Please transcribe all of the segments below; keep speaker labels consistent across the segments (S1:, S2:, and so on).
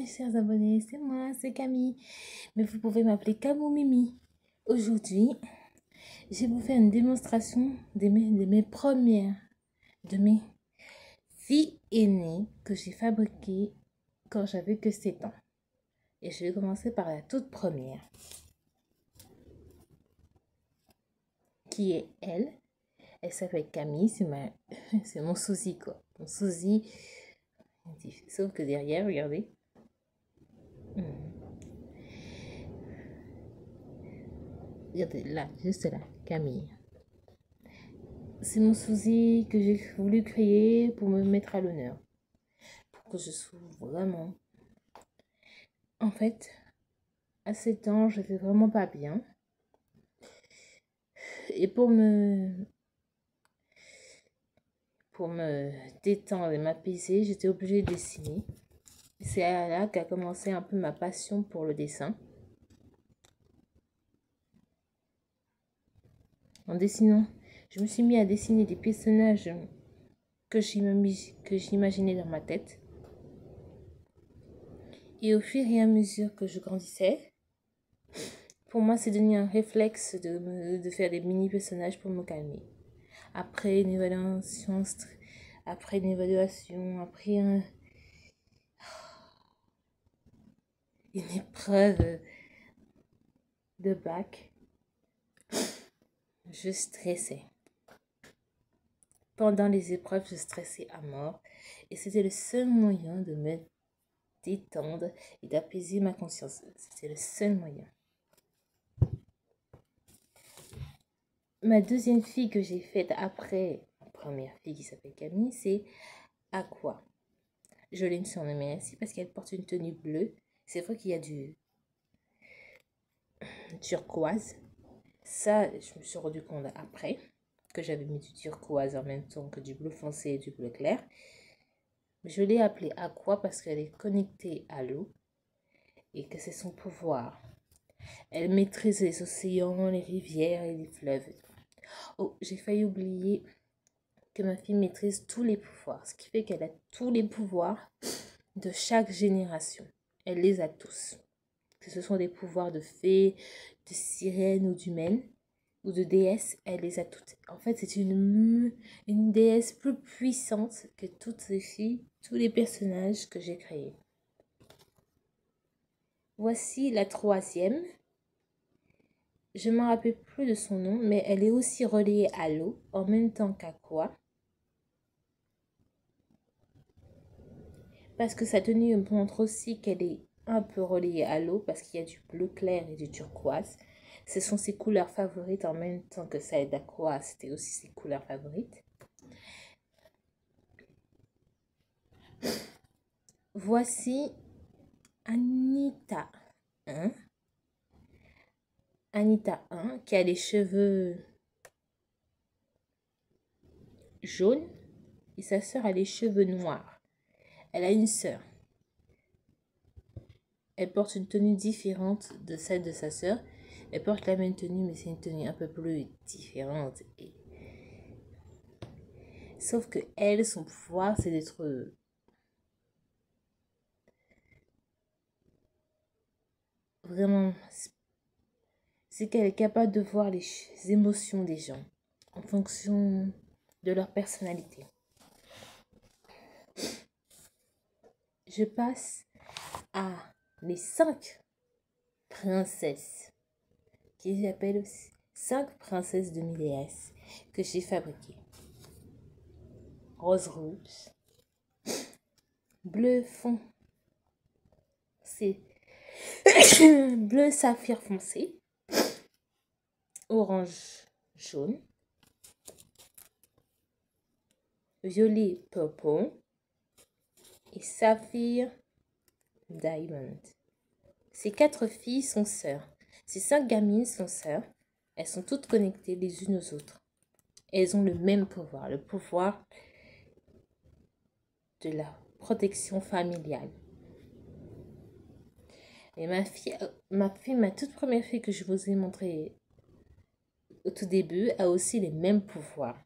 S1: mes chers abonnés, c'est moi, c'est Camille, mais vous pouvez m'appeler Camou Mimi. Aujourd'hui, je vais vous faire une démonstration de mes filles aînées que j'ai fabriquées quand j'avais que 7 ans. Et je vais commencer par la toute première, qui est elle. Elle s'appelle Camille, c'est mon sosie quoi. Mon sosie, sauf que derrière, regardez. Regardez là, juste là, Camille. C'est mon sosie que j'ai voulu créer pour me mettre à l'honneur. Pour que je sois vraiment... En fait, à 7 ans, je vais vraiment pas bien. Et pour me détendre et m'apaiser, j'étais obligée de dessiner. C'est là qu'a commencé un peu ma passion pour le dessin. En dessinant, je me suis mis à dessiner des personnages que j'imaginais dans ma tête. Et au fur et à mesure que je grandissais, pour moi, c'est devenu un réflexe de faire des mini-personnages pour me calmer. Après une évaluation, après une épreuve de bac, je stressais. Pendant les épreuves, je stressais à mort. Et c'était le seul moyen de me détendre et d'apaiser ma conscience. C'était le seul moyen. Ma deuxième fille que j'ai faite après ma première fille qui s'appelle Camille, c'est Aqua. Je l'ai surnommée ainsi parce qu'elle porte une tenue bleue. C'est vrai qu'il y a du turquoise. Ça, je me suis rendu compte après que j'avais mis du turquoise en même temps que du bleu foncé et du bleu clair. Je l'ai appelée Aqua parce qu'elle est connectée à l'eau et que c'est son pouvoir. Elle maîtrise les océans, les rivières et les fleuves. Oh, j'ai failli oublier que ma fille maîtrise tous les pouvoirs, ce qui fait qu'elle a tous les pouvoirs de chaque génération. Elle les a tous. Que ce sont des pouvoirs de fée, de sirène ou d'humaine ou de déesse, elle les a toutes. En fait, c'est une déesse plus puissante que toutes les filles, tous les personnages que j'ai créés. Voici la troisième. Je ne me rappelle plus de son nom, mais elle est aussi reliée à l'eau, en même temps qu'Aqua. Parce que sa tenue montre aussi qu'elle est un peu reliée à l'eau, parce qu'il y a du bleu clair et du turquoise. Ce sont ses couleurs favorites en même temps que celle d'Aqua, c'était aussi ses couleurs favorites. Voici Anita 1. Anita 1 qui a les cheveux jaunes et sa sœur a les cheveux noirs. Elle a une sœur. Elle porte une tenue différente de celle de sa sœur. Elle porte la même tenue, mais c'est une tenue un peu plus différente. Sauf que elle, son pouvoir, c'est d'être vraiment... C'est qu'elle est capable de voir les émotions des gens en fonction de leur personnalité. Je passe à les 5 princesses qui s'appellent aussi 5 princesses de déesse que j'ai fabriquées. Rose rouge, bleu fond, c'est bleu saphir foncé, orange jaune, violet purple et saphir diamond. Ces 4 filles sont sœurs. Ces 5 gamines sont sœurs. Elles sont toutes connectées les unes aux autres. Elles ont le même pouvoir, le pouvoir de la protection familiale. Et ma toute première fille que je vous ai montrée au tout début a aussi les mêmes pouvoirs.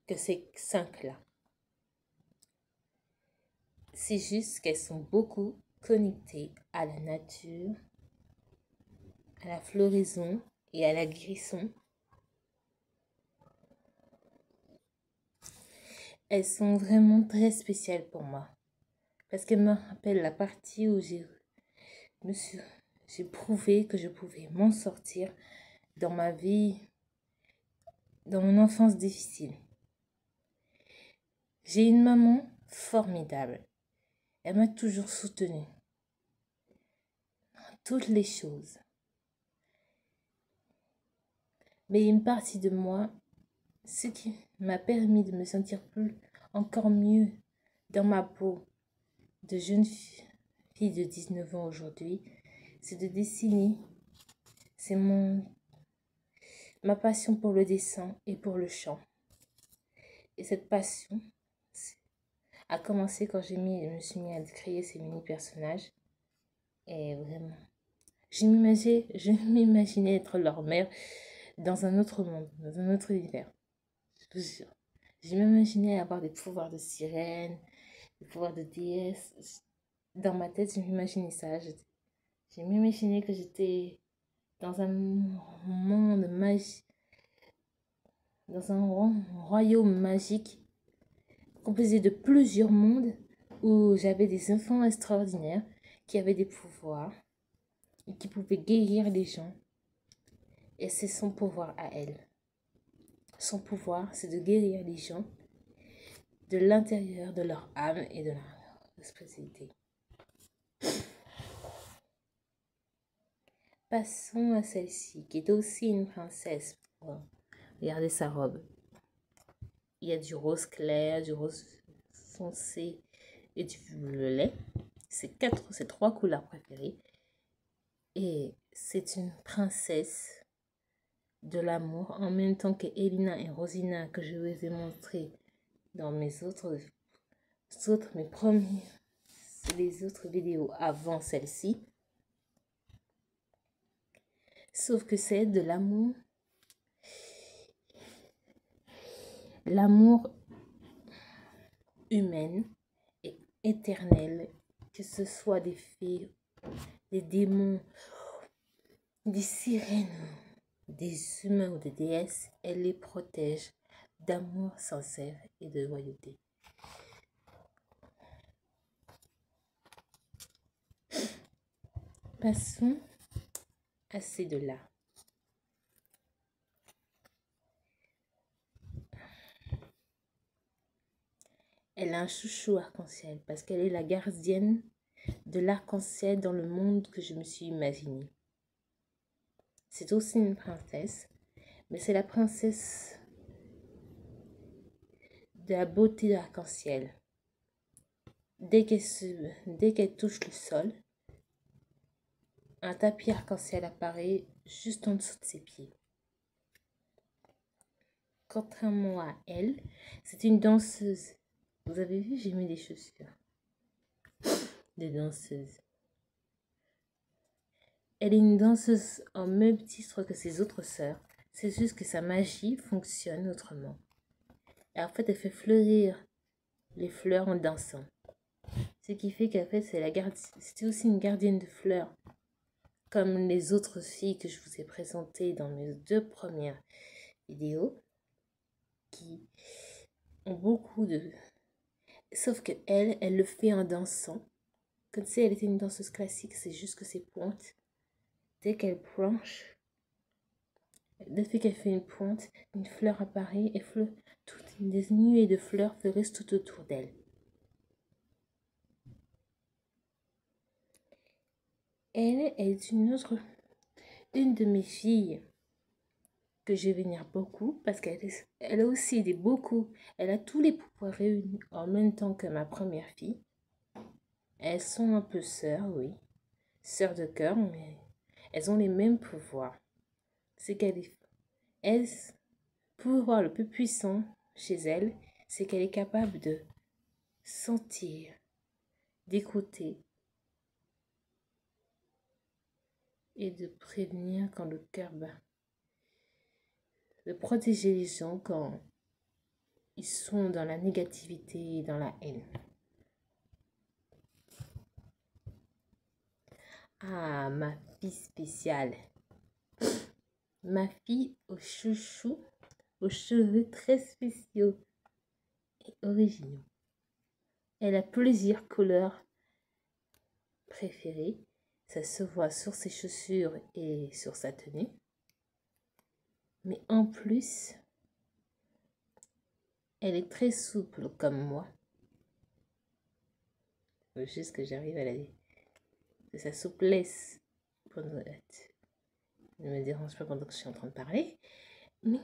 S1: Que ces 5 là. C'est juste qu'elles sont beaucoup connectées à la nature, à la floraison et à la guérison. Elles sont vraiment très spéciales pour moi parce qu'elles me rappellent la partie où j'ai prouvé que je pouvais m'en sortir dans ma vie, dans mon enfance difficile. J'ai une maman formidable. Elle m'a toujours soutenue dans toutes les choses. Mais une partie de moi, ce qui m'a permis de me sentir encore mieux dans ma peau de jeune fille de 19 ans aujourd'hui, c'est de dessiner. C'est ma passion pour le dessin et pour le chant. Et cette passion a commencé quand je me suis mis à créer ces mini-personnages. Et vraiment, je m'imaginais être leur mère dans un autre monde, dans un autre univers. Je vous jure. Je m'imaginais avoir des pouvoirs de sirène, des pouvoirs de déesse. Dans ma tête, je m'imaginais ça. Je m'imaginais que j'étais dans un monde magique, dans un royaume magique composé de plusieurs mondes où j'avais des enfants extraordinaires qui avaient des pouvoirs et qui pouvaient guérir les gens. Et c'est son pouvoir à elle. Son pouvoir, c'est de guérir les gens de l'intérieur de leur âme et de leur spiritualité. Passons à celle-ci, qui est aussi une princesse. Regardez sa robe. Il y a du rose clair, du rose foncé et du violet. C'est trois couleurs préférées. Et c'est une princesse de l'amour en même temps que Elina et Rosina que je vous ai montré dans les autres vidéos avant celle-ci. Sauf que c'est de l'amour. L'amour humain et éternel, que ce soit des fées, des démons, des sirènes, des humains ou des déesses, elle les protège d'amour sincère et de loyauté. Passons à ces deux-là. Elle a un chouchou arc-en-ciel parce qu'elle est la gardienne de l'arc-en-ciel dans le monde que je me suis imaginé. C'est aussi une princesse, mais c'est la princesse de la beauté de l'arc-en-ciel. Dès qu'elle touche le sol, un tapis arc-en-ciel apparaît juste en dessous de ses pieds. Contrairement à elle, c'est une danseuse. Vous avez vu, j'ai mis des chaussures de danseuse. Elle est une danseuse en même titre que ses autres sœurs. C'est juste que sa magie fonctionne autrement. Et en fait, elle fait fleurir les fleurs en dansant. Ce qui fait qu'en fait, c'était aussi une gardienne de fleurs. Comme les autres filles que je vous ai présentées dans mes 2 premières vidéos. Qui ont beaucoup de... Sauf que elle le fait en dansant. Comme si elle était une danseuse classique, c'est juste que ses pointes, dès qu'elle planche, dès qu'elle fait une pointe, une fleur apparaît et toutes des nuées de fleurs fleurissent tout autour d'elle. Elle est une de mes filles que je vénère beaucoup parce qu'elle a aussi elle a tous les pouvoirs réunis en même temps que ma première fille. Elles sont un peu sœurs, oui. Sœurs de cœur, mais elles ont les mêmes pouvoirs. C'est le pouvoir le plus puissant chez elles, c'est qu'elle est capable de sentir, d'écouter et de prévenir quand le cœur bat. De protéger les gens quand ils sont dans la négativité et dans la haine. Ah, ma fille spéciale. Ma fille au chouchou, aux cheveux très spéciaux et originaux. Elle a plusieurs couleurs préférées. Ça se voit sur ses chaussures et sur sa tenue. Mais en plus, elle est très souple comme moi. Il faut juste que j'arrive à la dire. De sa souplesse. Ne me dérange pas pendant que je suis en train de parler. Mais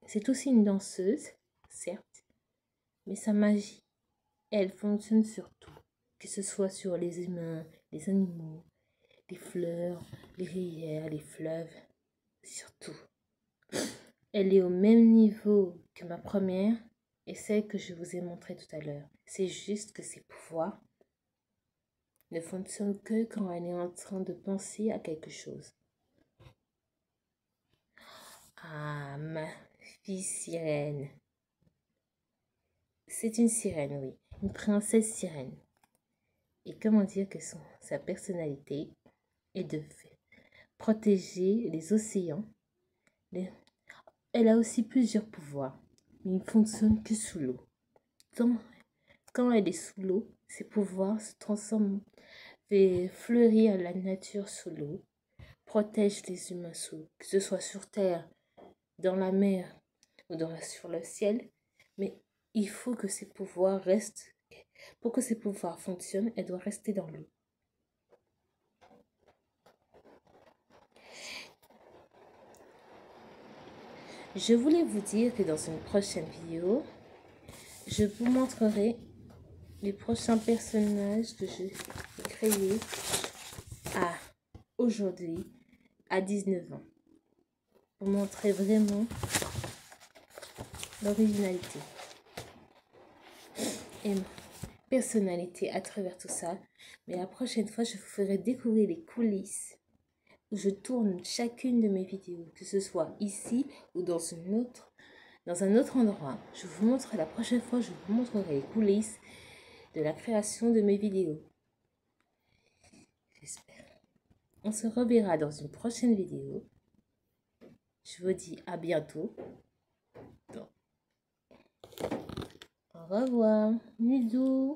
S1: c'est aussi une danseuse, certes. Mais sa magie, elle fonctionne sur tout. Que ce soit sur les humains, les animaux, les fleurs, les rivières, les fleuves. Surtout. Elle est au même niveau que ma première et celle que je vous ai montrée tout à l'heure. C'est juste que ses pouvoirs ne fonctionnent que quand elle est en train de penser à quelque chose. Ah, ma fille sirène. C'est une sirène, oui. Une princesse sirène. Et comment dire que sa personnalité est de protéger les océans. Elle a aussi plusieurs pouvoirs, mais ils ne fonctionnent que sous l'eau. Quand elle est sous l'eau, ses pouvoirs se transforment, fait fleurir la nature sous l'eau, protège les humains sous l'eau, que ce soit sur terre, dans la mer ou sur le ciel. Mais il faut que ses pouvoirs restent. Pour que ses pouvoirs fonctionnent, elle doit rester dans l'eau. Je voulais vous dire que dans une prochaine vidéo, je vous montrerai les prochains personnages que j'ai créés aujourd'hui à 19 ans. Pour montrer vraiment l'originalité et ma personnalité à travers tout ça. Mais la prochaine fois, je vous ferai découvrir les coulisses où je tourne chacune de mes vidéos, que ce soit ici ou dans un autre endroit. Je vous montre la prochaine fois, je vous montrerai les coulisses de la création de mes vidéos. J'espère. On se reverra dans une prochaine vidéo. Je vous dis à bientôt. Au revoir. Bisous.